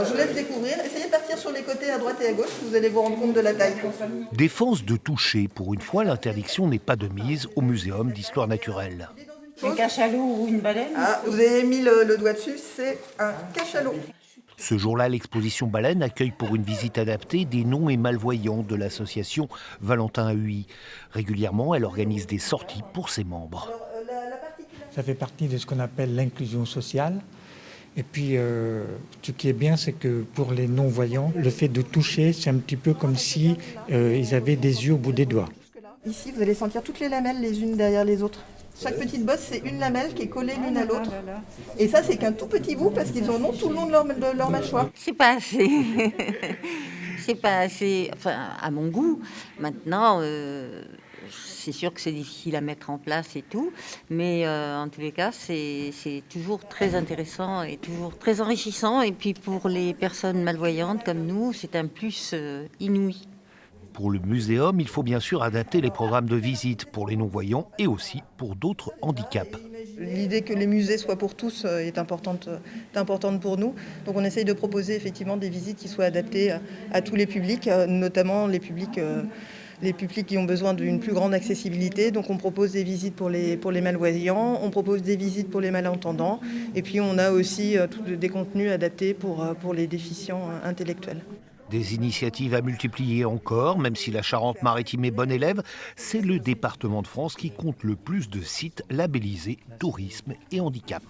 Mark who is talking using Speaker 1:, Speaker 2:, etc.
Speaker 1: Alors je vous laisse découvrir. Essayez de partir sur les côtés à droite et à gauche, vous allez vous rendre compte de la taille.
Speaker 2: Défense de toucher. Pour une fois, l'interdiction n'est pas de mise au Muséum d'histoire naturelle.
Speaker 3: Un cachalot ou une baleine?
Speaker 1: Ah, vous avez mis le doigt dessus, c'est un cachalot.
Speaker 2: Ce jour-là, l'exposition Baleine accueille pour une visite adaptée des non et malvoyants de l'association Valentin Huy. Régulièrement, elle organise des sorties pour ses membres.
Speaker 4: Ça fait partie de ce qu'on appelle l'inclusion sociale. Et puis, ce qui est bien, c'est que pour les non-voyants, le fait de toucher, c'est un petit peu comme si ils avaient des yeux au bout des doigts.
Speaker 1: Ici, vous allez sentir toutes les lamelles les unes derrière les autres. Chaque petite bosse, c'est une lamelle qui est collée l'une à l'autre. Et ça, c'est qu'un tout petit bout parce qu'ils en ont tout le long de leur mâchoire.
Speaker 3: C'est pas assez. C'est pas assez, enfin, à mon goût. Maintenant, c'est sûr que c'est difficile à mettre en place et tout. Mais en tous les cas, c'est toujours très intéressant et toujours très enrichissant. Et puis pour les personnes malvoyantes comme nous, c'est un plus inouï.
Speaker 2: Pour le muséum, il faut bien sûr adapter les programmes de visite pour les non-voyants et aussi pour d'autres handicaps.
Speaker 1: L'idée que les musées soient pour tous est importante pour nous. Donc on essaye de proposer effectivement des visites qui soient adaptées à tous les publics, notamment les publics qui ont besoin d'une plus grande accessibilité. Donc on propose des visites pour les malvoyants, on propose des visites pour les malentendants, et puis on a aussi des contenus adaptés pour les déficients intellectuels.
Speaker 2: Des initiatives à multiplier encore, même si la Charente-Maritime est bonne élève, c'est le département de France qui compte le plus de sites labellisés tourisme et handicap.